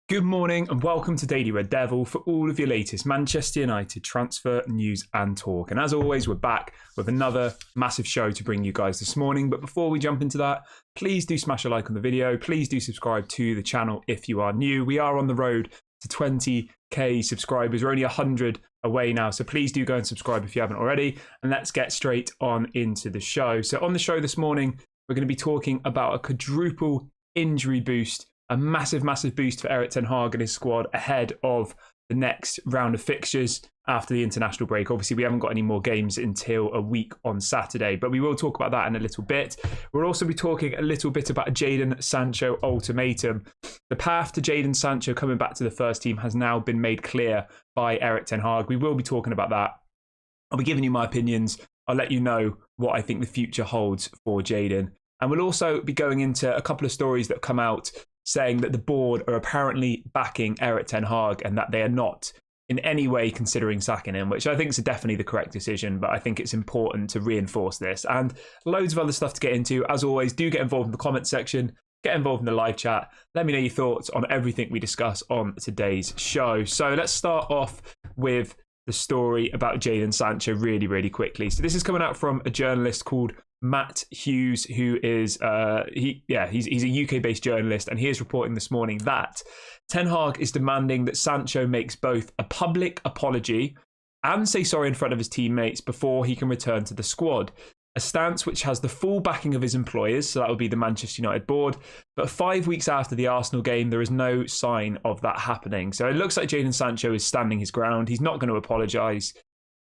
Good morning and welcome to Daily Red Devil for all of your latest Manchester United transfer news and talk. And as always, we're back with another massive show to bring you guys this morning. But before we jump into that, please do smash a like on the video. Please do subscribe to the channel if you are new. We are on the road to 20k subscribers. We're only 100 away now. So please do go and subscribe if you haven't already. And let's get straight on into the show. So on the show this morning, we're going to be talking about a quadruple injury boost. A massive boost for Erik ten Hag and his squad ahead of the next round of fixtures after the international break. Obviously, we haven't got any more games until a week on Saturday, but we will talk about that in a little bit. We'll also be talking a little bit about a Jadon Sancho ultimatum. The path to Jadon Sancho coming back to the first team has now been made clear by Erik ten Hag. We will be talking about that. I'll be giving you my opinions. I'll let you know what I think the future holds for Jadon. And we'll also be going into a couple of stories that have come out saying that the board are apparently backing Erik ten Hag and that they are not in any way considering sacking him, which I think is definitely the correct decision, but I think it's important to reinforce this. And loads of other stuff to get into. As always, do get involved in the comments section, get involved in the live chat. Let me know your thoughts on everything we discuss on today's show. So let's start off with the story about Jadon Sancho really quickly. So this is coming out from a journalist called Matt Hughes, who is he's a UK-based journalist, and he is reporting this morning that Ten Hag is demanding that Sancho makes both a public apology and say sorry in front of his teammates before he can return to the squad. A stance which has the full backing of his employers, so that would be the Manchester United board. But 5 weeks after the Arsenal game, there is no sign of that happening. So it looks like Jadon Sancho is standing his ground. He's not going to apologise.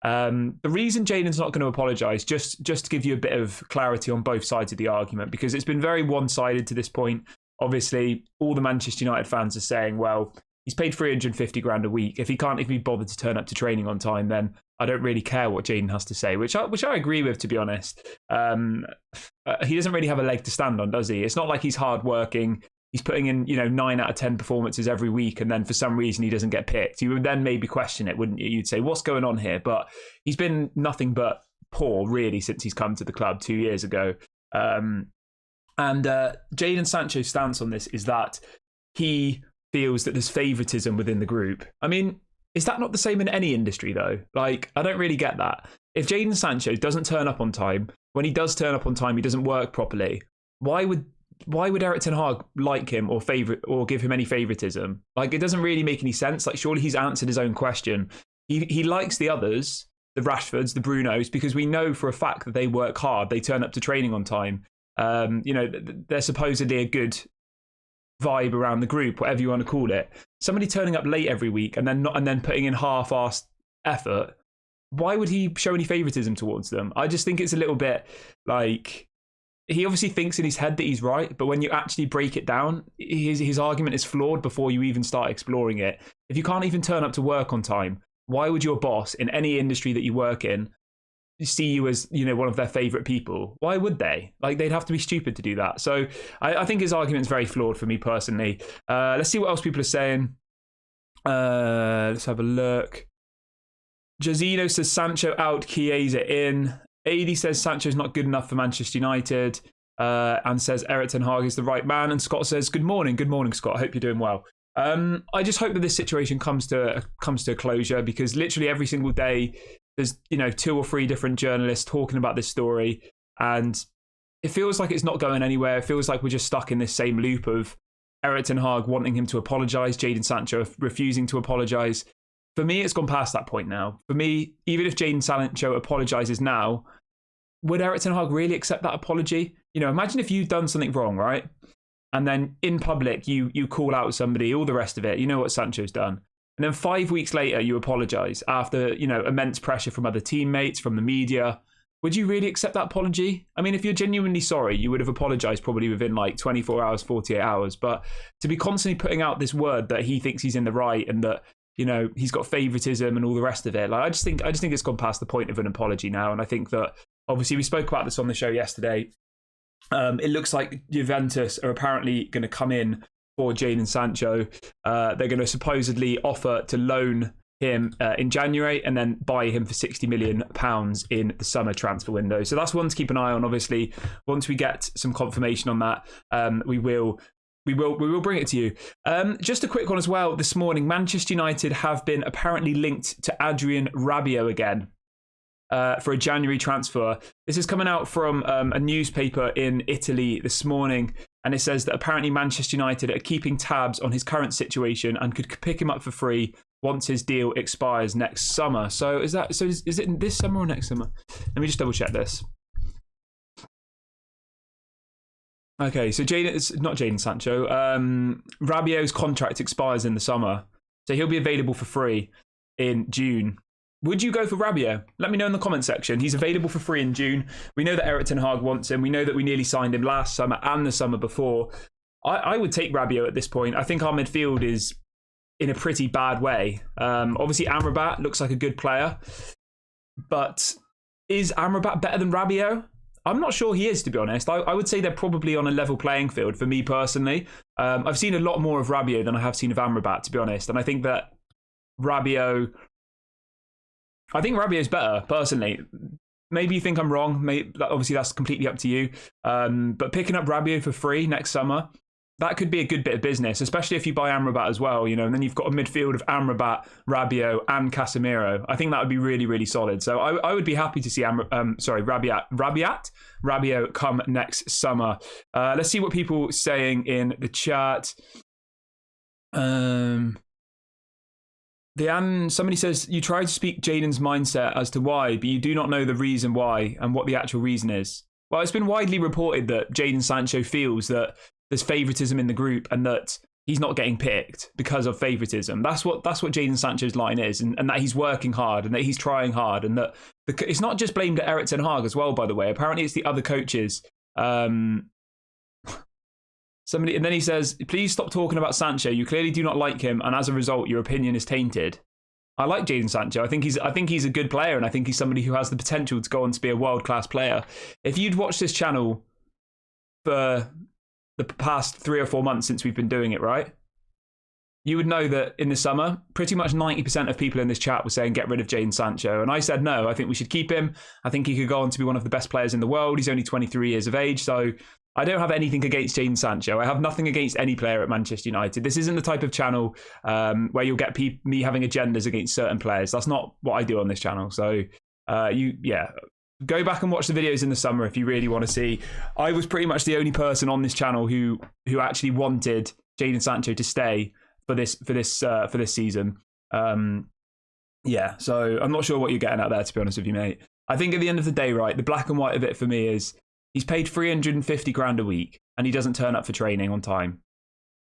The reason Jadon's not going to apologise, just to give you a bit of clarity on both sides of the argument, because it's been very one-sided to this point. Obviously, all the Manchester United fans are saying, well, he's paid 350 grand a week. If he can't even be bothered to turn up to training on time, then I don't really care what Jadon has to say, which I agree with, to be honest. He doesn't really have a leg to stand on, does he? It's not like he's hardworking. He's putting in, 9 out of 10 performances every week, and then for some reason he doesn't get picked. You would then maybe question it, wouldn't you? You'd say, what's going on here? But he's been nothing but poor, really, since he's come to the club 2 years ago. And Jadon Sancho's stance on this is that he feels that there's favouritism within the group. I mean, is that not the same in any industry, though? Like, I don't really get that. If Jadon Sancho doesn't turn up on time, when he does turn up on time, he doesn't work properly. Why would Erik ten Hag like him or give him any favouritism? Like, it doesn't really make any sense. Like, surely he's answered his own question. He likes the others, the Rashfords, the Brunos, because we know for a fact that they work hard. They turn up to training on time. They're supposedly a good vibe around the group, whatever you want to call it. Somebody turning up late every week and then putting in half-assed effort. Why would he show any favouritism towards them? I just think it's a little bit like, he obviously thinks in his head that he's right, but when you actually break it down, his argument is flawed before you even start exploring it. If you can't even turn up to work on time, why would your boss in any industry that you work in see you as, one of their favourite people? Why would they? Like, they'd have to be stupid to do that. So I think his argument's very flawed for me personally. Let's see what else people are saying. Let's have a look. Josino says Sancho out, Chiesa in. AD says Sancho's not good enough for Manchester United, and says Erik ten Hag is the right man. And Scott says, good morning, Scott. I hope you're doing well. I just hope that this situation comes to a closure, because literally every single day there's 2 or 3 different journalists talking about this story, and it feels like it's not going anywhere. It feels like we're just stuck in this same loop of Erik ten Hag wanting him to apologise, Jadon Sancho refusing to apologise. For me, it's gone past that point now. For me, even if Jadon Sancho apologises now, would Erik ten Hag really accept that apology? Imagine if you've done something wrong, right? And then in public, you call out somebody, all the rest of it. You know what Sancho's done. And then 5 weeks later, you apologise after, immense pressure from other teammates, from the media. Would you really accept that apology? I mean, if you're genuinely sorry, you would have apologised probably within like 24 hours, 48 hours. But to be constantly putting out this word that he thinks he's in the right and that, he's got favouritism and all the rest of it. Like, I just think it's gone past the point of an apology now. And I think that, obviously, we spoke about this on the show yesterday. It looks like Juventus are apparently going to come in for Jadon Sancho. They're going to supposedly offer to loan him in January and then buy him for £60 million in the summer transfer window. So that's one to keep an eye on. Obviously, once we get some confirmation on that, we will We will bring it to you. Just a quick one as well. This morning, Manchester United have been apparently linked to Adrien Rabiot again for a January transfer. This is coming out from a newspaper in Italy this morning, and it says that apparently Manchester United are keeping tabs on his current situation and could pick him up for free once his deal expires next summer. So is it this summer or next summer? Let me just double check this. Okay, so it's not Jadon Sancho. Rabiot's contract expires in the summer, so he'll be available for free in June. Would you go for Rabiot? Let me know in the comment section. He's available for free in June. We know that Erik ten Hag wants him. We know that we nearly signed him last summer and the summer before. I would take Rabiot at this point. I think our midfield is in a pretty bad way. Obviously, Amrabat looks like a good player, but is Amrabat better than Rabiot? I'm not sure he is, to be honest. I would say they're probably on a level playing field for me personally. I've seen a lot more of Rabiot than I have seen of Amrabat, to be honest. And I think that Rabiot's better, personally. Maybe you think I'm wrong. Obviously, that's completely up to you. But picking up Rabiot for free next summer, that could be a good bit of business, especially if you buy Amrabat as well, and then you've got a midfield of Amrabat, Rabiot, and Casemiro. I think that would be really, really solid. So I would be happy to see Rabiot come next summer. Let's see what people are saying in the chat. Somebody says, you tried to speak Jadon's mindset as to why, but you do not know the reason why and what the actual reason is. Well, it's been widely reported that Jadon Sancho feels that there's favoritism in the group and that he's not getting picked because of favoritism. That's what Jadon Sancho's line is, and that he's working hard and that he's trying hard, and that it's not just blamed at Erik ten Hag as well, by the way. Apparently it's the other coaches. And then he says, please stop talking about Sancho. You clearly do not like him, and as a result, your opinion is tainted. I like Jadon Sancho. I think he's a good player, and I think he's somebody who has the potential to go on to be a world-class player. If you'd watched this channel for the past 3 or 4 months since we've been doing it, right, you would know that in the summer, pretty much 90% of people in this chat were saying get rid of Jadon Sancho. And I said, no, I think we should keep him. I think he could go on to be one of the best players in the world. He's only 23 years of age. So I don't have anything against Jadon Sancho. I have nothing against any player at Manchester United. This isn't the type of channel where you'll get me having agendas against certain players. That's not what I do on this channel. So go back and watch the videos in the summer if you really want to see. I was pretty much the only person on this channel who actually wanted Jadon Sancho to stay for this season. So I'm not sure what you're getting at there, to be honest with you, mate. I think at the end of the day, right, the black and white of it for me is he's paid 350 grand a week and he doesn't turn up for training on time.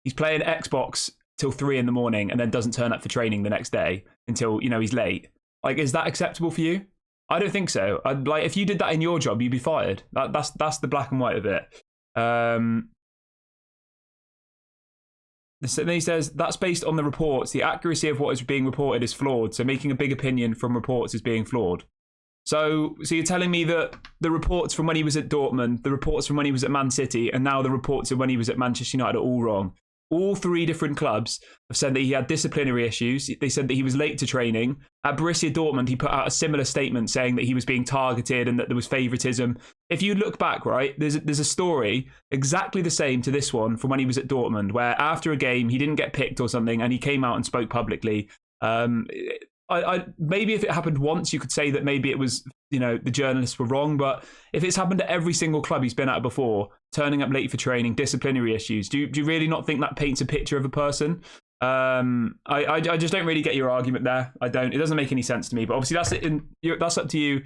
He's playing Xbox till 3 a.m. and then doesn't turn up for training the next day until he's late. Like, is that acceptable for you? I don't think so. If you did that in your job, you'd be fired. That's the black and white of it. Then he says, that's based on the reports. The accuracy of what is being reported is flawed. So making a big opinion from reports is being flawed. So you're telling me that the reports from when he was at Dortmund, the reports from when he was at Man City, and now the reports of when he was at Manchester United are all wrong. All 3 different clubs have said that he had disciplinary issues. They said that he was late to training. At Borussia Dortmund, he put out a similar statement saying that he was being targeted and that there was favoritism. If you look back, right, there's a story exactly the same to this one from when he was at Dortmund, where after a game, he didn't get picked or something, and he came out and spoke publicly. Maybe if it happened once, you could say that maybe it was, the journalists were wrong. But if it's happened at every single club he's been at before, turning up late for training, disciplinary issues, do you really not think that paints a picture of a person? I just don't really get your argument there. I don't. It doesn't make any sense to me. But obviously that's up to you.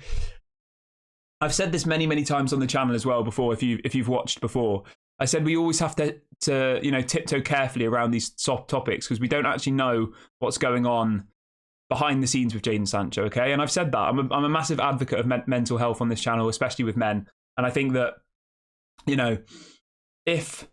I've said this many times on the channel as well before. If you've watched before, I said we always have to tiptoe carefully around these soft topics because we don't actually know what's going on behind the scenes with Jadon Sancho, okay? And I've said that. I'm a massive advocate of mental health on this channel, especially with men. And I think that, if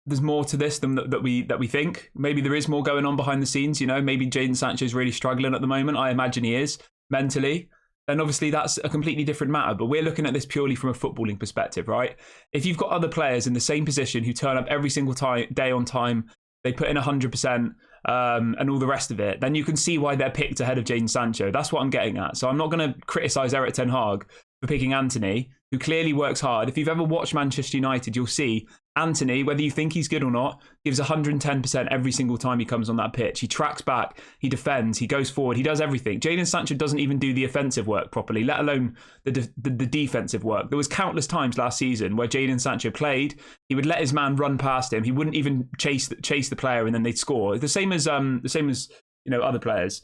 there's more to this than that we think, maybe there is more going on behind the scenes, maybe Jadon Sancho is really struggling at the moment. I imagine he is mentally. Then obviously that's a completely different matter. But we're looking at this purely from a footballing perspective, right? If you've got other players in the same position who turn up every single day on time, they put in 100%, and all the rest of it, then you can see why they're picked ahead of Jadon Sancho. That's what I'm getting at. So I'm not going to criticise Erik ten Hag for picking Antony, who clearly works hard. If you've ever watched Manchester United, you'll see Antony, whether you think he's good or not, gives 110% every single time he comes on that pitch. He tracks back, he defends, he goes forward, he does everything. Jadon Sancho doesn't even do the offensive work properly, let alone the defensive work. There was countless times last season where Jadon Sancho played, he would let his man run past him, he wouldn't even chase the player, and then they'd score. The same as other players.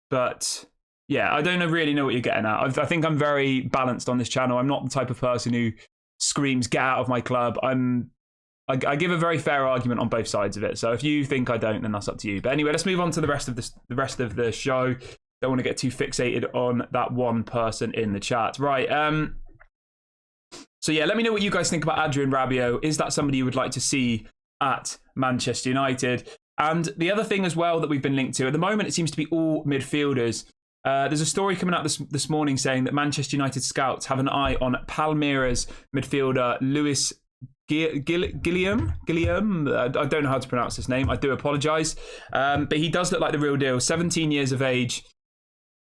But yeah, I don't really know what you're getting at. I think I'm very balanced on this channel. I'm not the type of person who screams "get out of my club." I give a very fair argument on both sides of it. So if you think I don't, then that's up to you. But anyway, let's move on to the rest of the show. Don't want to get too fixated on that one person in the chat. Right. So yeah, let me know what you guys think about Adrian Rabiot. Is that somebody you would like to see at Manchester United? And the other thing as well that we've been linked to at the moment, it seems to be all midfielders. There's a story coming out this morning saying that Manchester United scouts have an eye on Palmeiras midfielder Luis Guillem. I don't know how to pronounce his name. I do apologise. But he does look like the real deal. 17 years of age.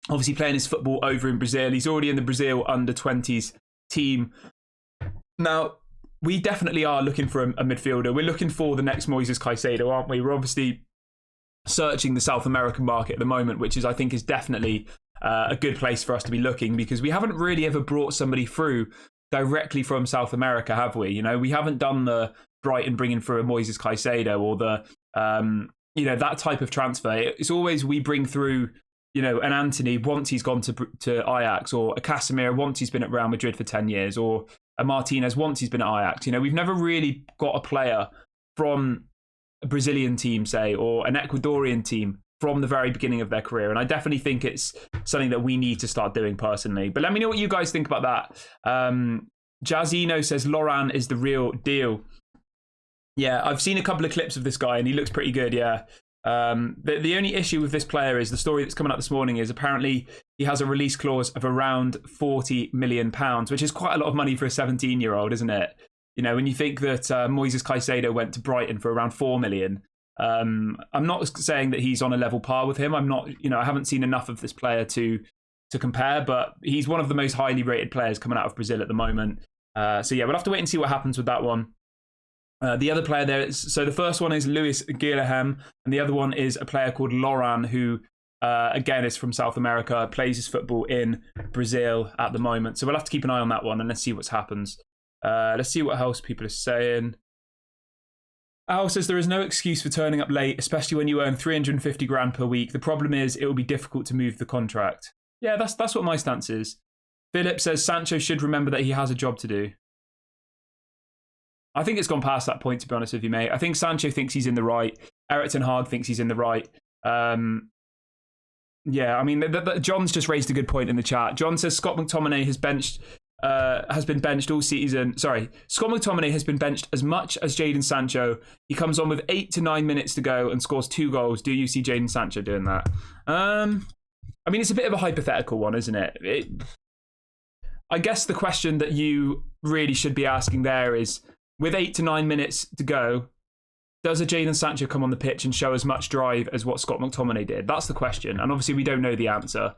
Obviously playing his football over in Brazil. He's already in the Brazil under-20s team. Now, we definitely are looking for a midfielder. We're looking for the next Moises Caicedo, aren't we? We're obviously searching the South American market at the moment, which I think is definitely a good place for us to be looking, because we haven't really ever brought somebody through directly from South America, have we? You know, we haven't done the Brighton bringing through a Moises Caicedo or the that type of transfer. It's always we bring through an Antony once he's gone to Ajax, or a Casemiro once he's been at Real Madrid for 10 years, or a Martinez once he's been at Ajax. We've never really got a player from a Brazilian team, say, or an Ecuadorian team from the very beginning of their career. And I definitely think it's something that we need to start doing personally. But let me know what you guys think about that. Jazzino says Loran is the real deal. Yeah, I've seen a couple of clips of this guy and he looks pretty good, yeah. The only issue with this player is the story that's coming out this morning is apparently he has a release clause of around £40 million, which is quite a lot of money for a 17-year-old, isn't it? When you think that Moises Caicedo went to Brighton for around £4 million, I'm not saying that he's on a level par with him. I'm not, I haven't seen enough of this player to compare, but he's one of the most highly rated players coming out of Brazil at the moment. So yeah, we'll have to wait and see what happens with that one. The other player there, so the first one is Luis Guillem, and the other one is a player called Loran, who again is from South America, plays his football in Brazil at the moment. So we'll have to keep an eye on that one, and let's see what happens. Let's see what else people are saying. Al says there is no excuse for turning up late, especially when you earn 350 grand per week. The problem is it will be difficult to move the contract. Yeah, that's what my stance is. Philip says Sancho should remember that he has a job to do. I think it's gone past that point, to be honest with you, mate. I think Sancho thinks he's in the right. Erik ten Hag thinks he's in the right. Yeah, I mean, John's just raised a good point in the chat. John says Scott McTominay has been benched all season. Sorry, Scott McTominay has been benched as much as Jadon Sancho. He comes on with 8 to 9 minutes to go and scores 2 goals. Do you see Jadon Sancho doing that? I mean, it's a bit of a hypothetical one, isn't it? I guess the question that you really should be asking there is, with 8 to 9 minutes to go, does a Jadon Sancho come on the pitch and show as much drive as what Scott McTominay did? That's the question. And obviously we don't know the answer.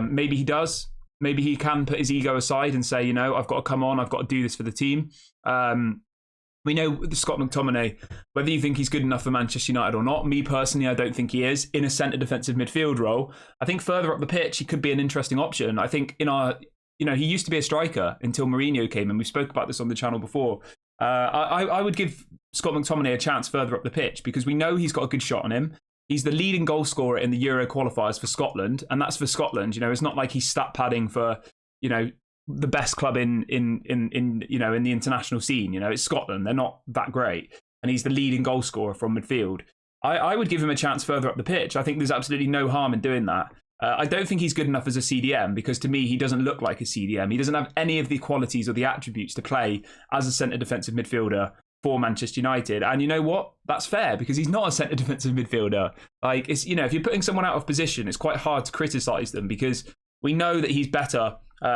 Maybe he does. Maybe he can put his ego aside and say, I've got to come on. I've got to do this for the team. We know with Scott McTominay, whether you think he's good enough for Manchester United or not, me personally, I don't think he is. In a centre defensive midfield role, I think further up the pitch, he could be an interesting option. I think he used to be a striker until Mourinho came, and we spoke about this on the channel before. I would give Scott McTominay a chance further up the pitch because we know he's got a good shot on him. He's the leading goal scorer in the Euro qualifiers for Scotland, and that's for Scotland. It's not like he's stat padding for the best club in the international scene. It's Scotland. They're not that great, and he's the leading goal scorer from midfield. I would give him a chance further up the pitch. I think there's absolutely no harm in doing that. I don't think he's good enough as a CDM because to me, he doesn't look like a CDM. He doesn't have any of the qualities or the attributes to play as a centre defensive midfielder for Manchester United. And you know what? That's fair because he's not a centre defensive midfielder. Like, if you're putting someone out of position, it's quite hard to criticise them because we know that he's better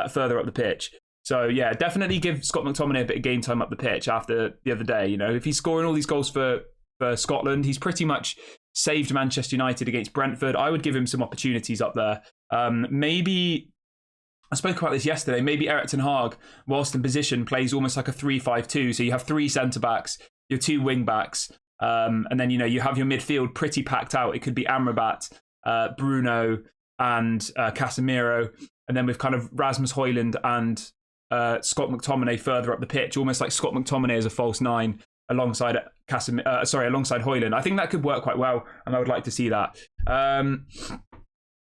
further up the pitch. So yeah, definitely give Scott McTominay a bit of game time up the pitch after the other day. If he's scoring all these goals for Scotland, he's pretty much saved Manchester United against Brentford. I would give him some opportunities up there. Maybe I spoke about this yesterday. Maybe Erik ten Hag, whilst in position, plays almost like a 3-5-2. So you have 3 centre-backs, your 2 wing-backs, and then, you have your midfield pretty packed out. It could be Amrabat, Bruno, and Casemiro. And then with kind of Rasmus Højlund and Scott McTominay further up the pitch, almost like Scott McTominay as a false 9 alongside alongside Højlund. I think that could work quite well, and I would like to see that.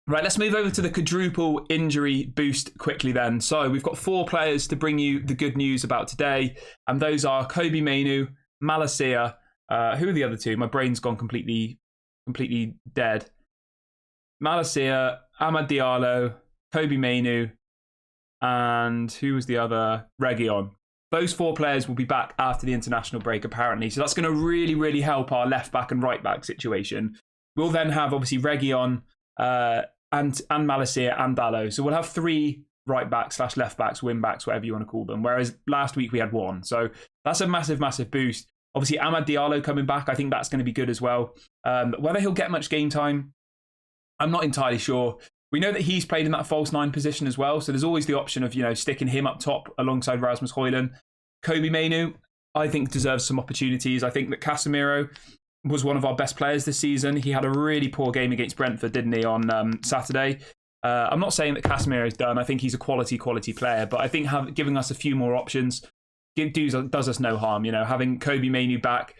Right, let's move over to the quadruple injury boost quickly then. So we've got 4 players to bring you the good news about today, and those are Kobbie Mainoo, Malacia. Who are the other 2? My brain's gone completely dead. Malacia, Amad Diallo, Kobbie Mainoo, and who was the other? Reguilón. Those 4 players will be back after the international break, apparently. So that's going to really, really help our left back and right back situation. We'll then have obviously Reguilón, and Malacia and Dalot. So we'll have 3 right backs / left backs, wing backs, whatever you want to call them. Whereas last week we had 1. So that's a massive, massive boost. Obviously, Amad Diallo coming back, I think that's going to be good as well. Whether he'll get much game time, I'm not entirely sure. We know that he's played in that false 9 position as well. So there's always the option of, sticking him up top alongside Rasmus Højlund. Kobbie Mainoo, I think, deserves some opportunities. I think that Casemiro was one of our best players this season. He had a really poor game against Brentford, didn't he, on Saturday? I'm not saying that Casemiro is done. I think he's a quality player, but I think giving us a few more options does us no harm. Having Kobbie Mainoo back.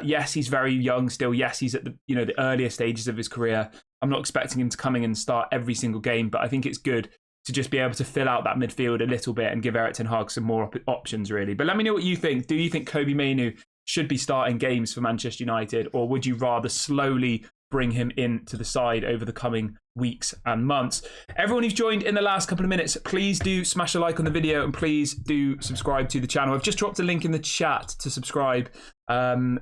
Yes, he's very young still. Yes, he's at the the earlier stages of his career. I'm not expecting him to come in and start every single game, but I think it's good to just be able to fill out that midfield a little bit and give Erik ten Hag some more options, really. But let me know what you think. Do you think Kobbie Mainoo should be starting games for Manchester United, or would you rather slowly bring him into the side over the coming weeks and months? Everyone who's joined in the last couple of minutes, please do smash a like on the video and please do subscribe to the channel. I've just dropped a link in the chat to subscribe.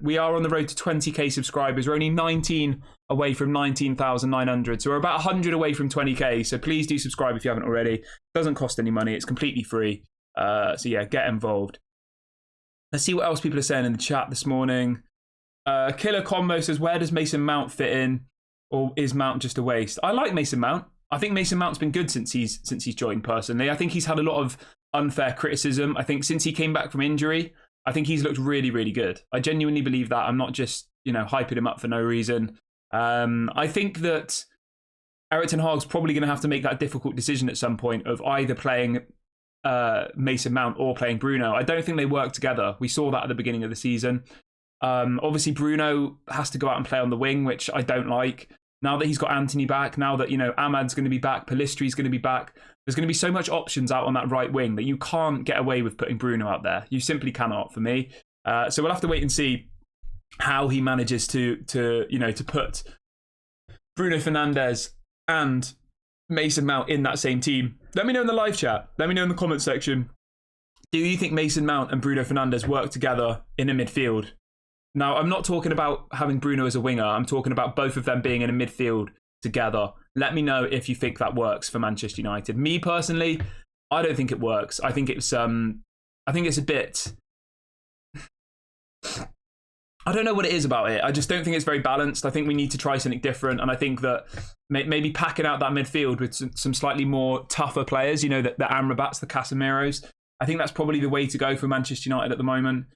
We are on the road to 20k subscribers. We're only 19 away from 19,900, so we're about 100 away from 20k. So please do subscribe if you haven't already. It doesn't cost any money. It's completely free. So yeah, get involved. Let's see what else people are saying in the chat this morning. Killer Combo says, where does Mason Mount fit in? Or is Mount just a waste? I like Mason Mount. I think Mason Mount's been good since he's joined personally. I think he's had a lot of unfair criticism. I think since he came back from injury, I think he's looked really, really good. I genuinely believe that. I'm not just, hyping him up for no reason. I think that Erik ten Hag's probably going to have to make that difficult decision at some point of either playing Mason Mount or playing Bruno. I don't think they work together. We saw that at the beginning of the season. Obviously, Bruno has to go out and play on the wing, which I don't like. Now that he's got Antony back, now that, Amad's going to be back, Pelistri's going to be back, there's going to be so much options out on that right wing that you can't get away with putting Bruno out there. You simply cannot, for me. So we'll have to wait and see how he manages to put Bruno Fernandes and Mason Mount in that same team. Let me know in the live chat. Let me know in the comment section. Do you think Mason Mount and Bruno Fernandes work together in a midfield? Now, I'm not talking about having Bruno as a winger. I'm talking about both of them being in a midfield together. Let me know if you think that works for Manchester United. Me personally, I don't think it works. I think it's a bit. I don't know what it is about it. I just don't think it's very balanced. I think we need to try something different. And I think that maybe packing out that midfield with some slightly more tougher players, the Amrabats, the Casemiros, I think that's probably the way to go for Manchester United at the moment.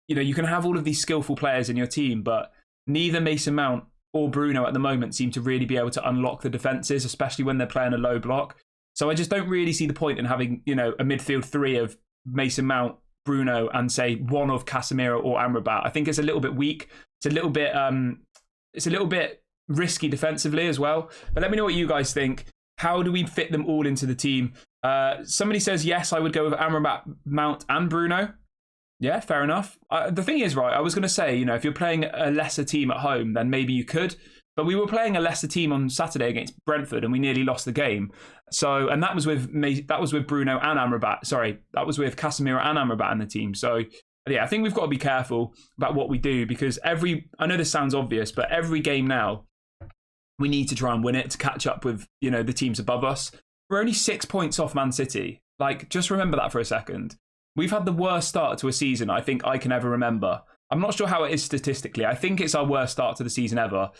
You can have all of these skillful players in your team, but neither Mason Mount or Bruno at the moment seem to really be able to unlock the defences, especially when they're playing a low block. So I just don't really see the point in having, a midfield 3 of Mason Mount, Bruno, and say one of Casemiro or Amrabat. I think it's a little bit weak. It's a little bit risky defensively as well. But let me know what you guys think. How do we fit them all into the team? Somebody says, yes, I would go with Amrabat, Mount and Bruno. Yeah, fair enough. The thing is, right, I was going to say, if you're playing a lesser team at home, then maybe you could. But we were playing a lesser team on Saturday against Brentford, and we nearly lost the game. So, and that was with Bruno and Amrabat. Sorry, that was with Casemiro and Amrabat in the team. So, yeah, I think we've got to be careful about what we do, because I know this sounds obvious, but every game now, we need to try and win it to catch up with, the teams above us. We're only 6 points off Man City. Just remember that for a second. We've had the worst start to a season I think I can ever remember. I'm not sure how it is statistically. I think it's our worst start to the season ever,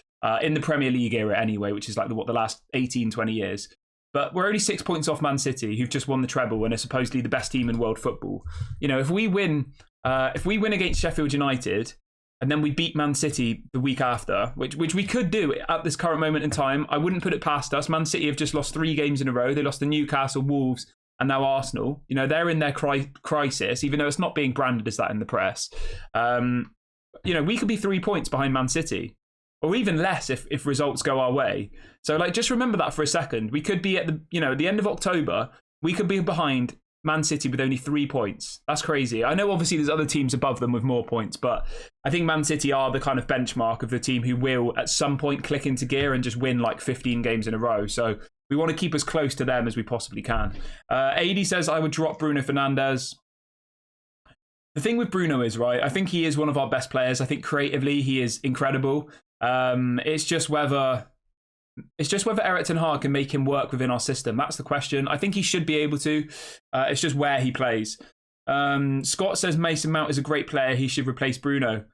in the Premier League era anyway, which is the last 18, 20 years. but we're only 6 points off Man City, who've just won the treble and are supposedly the best team in world football. You know, if we win against Sheffield United and then we beat Man City the week after, which we could do at this current moment in time, I wouldn't put it past us. Man City have just lost 3 games in a row. They lost to Newcastle, Wolves, and now Arsenal. You know, they're in their crisis, even though it's not being branded as that in the press. You know, we could be 3 points behind Man City, or even less if results go our way. So, like, just remember that for a second. We could be at the end of October, we could be behind Man City with only 3 points. That's crazy. I know obviously there's other teams above them with more points, but I think Man City are the kind of benchmark of the team who will at some point click into gear and just win like 15 games in a row. So we want to keep as close to them as we possibly can. AD says, I would drop Bruno Fernandes. The thing with Bruno is, right, I think he is one of our best players. I think creatively he is incredible. It's just whether Eric Ten Hag can make him work within our system. That's the question. I think he should be able to. It's just where he plays. Scott says Mason Mount is a great player. He should replace Bruno.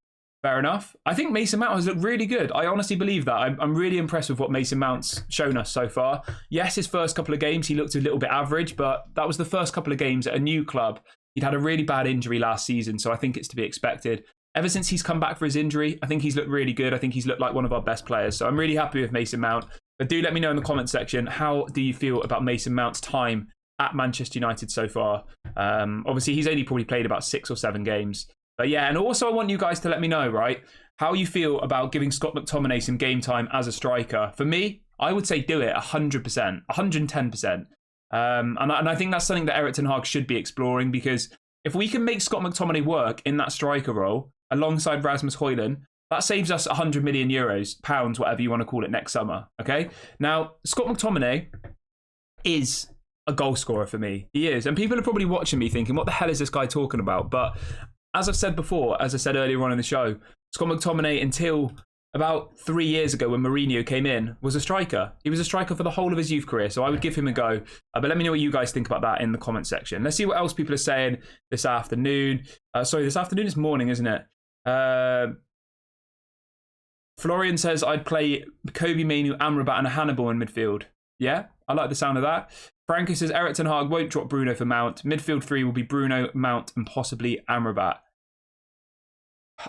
Fair enough. I think Mason Mount has looked really good. I honestly believe that. I'm really impressed with what Mason Mount's shown us so far. Yes, his first couple of games, he looked a little bit average, but that was the first couple of games at a new club. He'd had a really bad injury last season, so I think it's to be expected. Ever since he's come back for his injury, I think he's looked really good. I think he's looked like one of our best players. So I'm really happy with Mason Mount. But do let me know in the comment section, how do you feel about Mason Mount's time at Manchester United so far? Obviously, he's only probably played about 6 or 7 games. But yeah, and also I want you guys to let me know, right, how you feel about giving Scott McTominay some game time as a striker. For me, I would say do it 100%, 110%. And I think that's something that Eric Ten Hag should be exploring, because if we can make Scott McTominay work in that striker role alongside Rasmus Højlund, that saves us 100 million euros, pounds, whatever you want to call it, next summer. Okay? Now, Scott McTominay is a goal scorer for me. He is. And people are probably watching me thinking, what the hell is this guy talking about? But as I've said before, as I said earlier on in the show, Scott McTominay, until about 3 years ago when Mourinho came in, was a striker. He was a striker for the whole of his youth career, so I would give him a go. But let me know what you guys think about that in the comment section. Let's see what else people are saying this afternoon. This afternoon is morning, isn't it? Florian says, I'd play Kobe, Mainu, Amrabat and a Hannibal in midfield. Yeah, I like the sound of that. Frankie says, Eric Ten Hag won't drop Bruno for Mount. Midfield 3 will be Bruno, Mount and possibly Amrabat.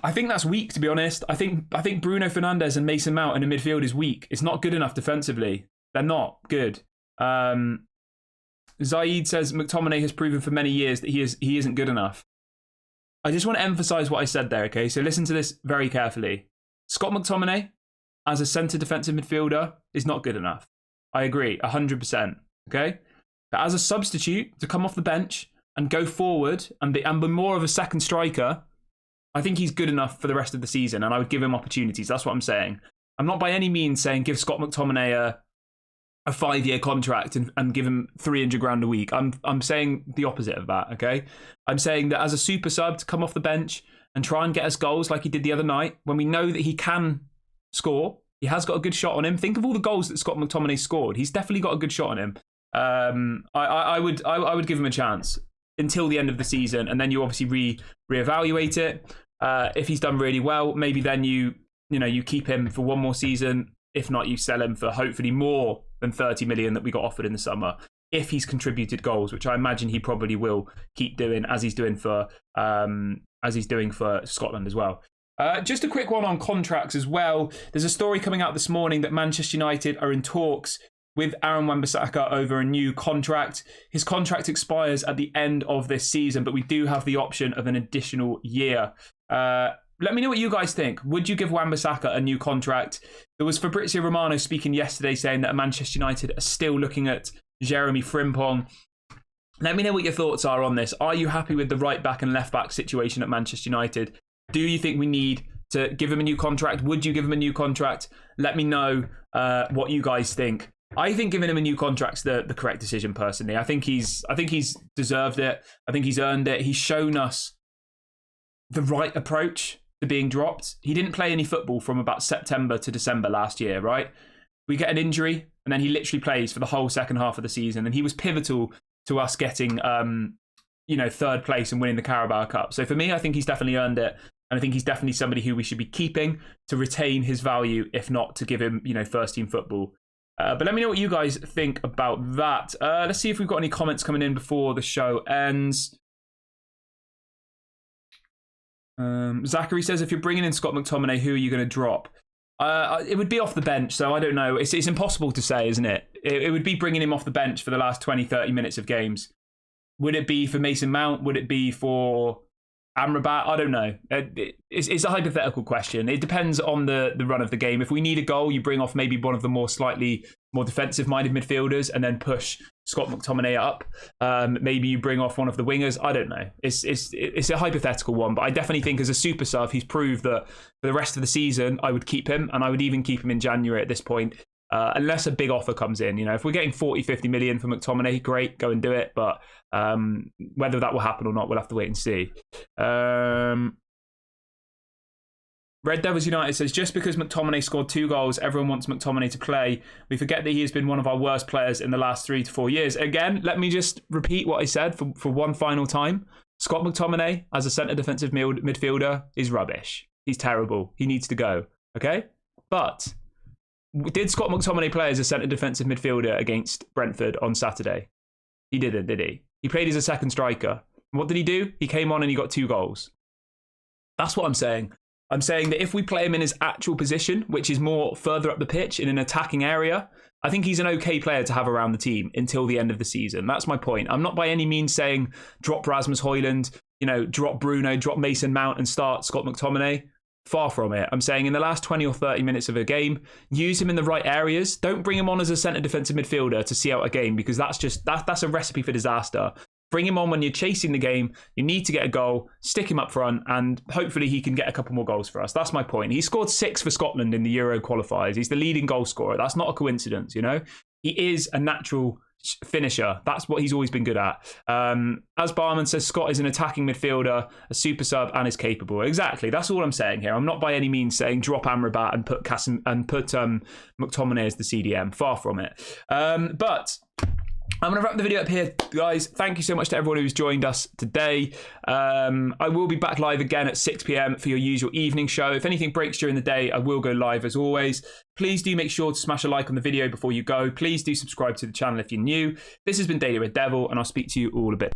I think that's weak, to be honest. I think Bruno Fernandes and Mason Mount in the midfield is weak. It's not good enough defensively. They're not good. Zaid says, McTominay has proven for many years that he isn't good enough. I just want to emphasize what I said there, okay? So listen to this very carefully. Scott McTominay, as a centre defensive midfielder, is not good enough. I agree, 100%, okay? But as a substitute, to come off the bench and go forward and be more of a second striker, I think he's good enough for the rest of the season, and I would give him opportunities. That's what I'm saying. I'm not by any means saying give Scott McTominay a 5-year contract and give him 300 grand a week. I'm saying the opposite of that, okay? I'm saying that as a super sub, to come off the bench and try and get us goals like he did the other night, when we know that he can score. He has got a good shot on him. Think of all the goals that Scott McTominay scored. He's definitely got a good shot on him. I would give him a chance until the end of the season, and then you obviously reevaluate it. If he's done really well, maybe then you keep him for one more season. If not, you sell him for hopefully more than 30 million that we got offered in the summer. If he's contributed goals, which I imagine he probably will keep doing, as he's doing for Scotland as well. Just a quick one on contracts as well. There's a story coming out this morning that Manchester United are in talks with Aaron Wan-Bissaka over a new contract. His contract expires at the end of this season, but we do have the option of an additional year. Let me know what you guys think. Would you give Wan-Bissaka a new contract? There was Fabrizio Romano speaking yesterday saying that Manchester United are still looking at Jeremy Frimpong. Let me know what your thoughts are on this. Are you happy with the right back and left back situation at Manchester United? Do you think we need to give him a new contract? Would you give him a new contract? Let me know what you guys think. I think giving him a new contract's the correct decision, personally. I think he's deserved it. I think he's earned it. He's shown us the right approach to being dropped. He didn't play any football from about September to December last year, right? We get an injury, and then he literally plays for the whole second half of the season, and he was pivotal to us getting third place and winning the Carabao Cup. So for me, I think he's definitely earned it. And I think he's definitely somebody who we should be keeping to retain his value, if not to give him, first team football. But let me know what you guys think about that. Let's see if we've got any comments coming in before the show ends. Zachary says, if you're bringing in Scott McTominay, who are you going to drop? It would be off the bench, so I don't know. It's impossible to say, isn't it? It would be bringing him off the bench for the last 20, 30 minutes of games. Would it be for Mason Mount? Would it be for Amrabat? I don't know. It's a hypothetical question. It depends on the run of the game. If we need a goal, you bring off maybe one of the slightly more defensive-minded midfielders and then push Scott McTominay up. Maybe you bring off one of the wingers. I don't know. It's a hypothetical one, but I definitely think as a super sub, he's proved that for the rest of the season, I would keep him, and I would even keep him in January at this point. Unless a big offer comes in, if we're getting 40, 50 million for McTominay, great, go and do it. But whether that will happen or not, we'll have to wait and see. Red Devils United says, just because McTominay scored 2 goals, everyone wants McTominay to play. We forget that he has been one of our worst players in the last 3 to 4 years. Again, let me just repeat what I said for one final time. Scott McTominay, as a centre defensive midfielder, is rubbish. He's terrible. He needs to go. Okay? But did Scott McTominay play as a centre defensive midfielder against Brentford on Saturday? He didn't, did he? He played as a second striker. What did he do? He came on and he got 2 goals. That's what I'm saying. I'm saying that if we play him in his actual position, which is more further up the pitch in an attacking area, I think he's an okay player to have around the team until the end of the season. That's my point. I'm not by any means saying drop Rasmus Højlund, drop Bruno, drop Mason Mount and start Scott McTominay. Far from it. I'm saying in the last 20 or 30 minutes of a game, use him in the right areas. Don't bring him on as a centre defensive midfielder to see out a game, because that's a recipe for disaster. Bring him on when you're chasing the game. You need to get a goal, stick him up front, and hopefully he can get a couple more goals for us. That's my point. He scored 6 for Scotland in the Euro qualifiers. He's the leading goal scorer. That's not a coincidence, He is a natural finisher. That's what he's always been good at. As Barman says, Scott is an attacking midfielder, a super sub, and is capable. Exactly. That's all I'm saying here. I'm not by any means saying drop Amrabat and put McTominay as the CDM. Far from it. But I'm going to wrap the video up here, guys. Thank you so much to everyone who's joined us today. I will be back live again at 6 p.m. for your usual evening show. If anything breaks during the day, I will go live as always. Please do make sure to smash a like on the video before you go. Please do subscribe to the channel if you're new. This has been Daily Red Devil, and I'll speak to you all a bit.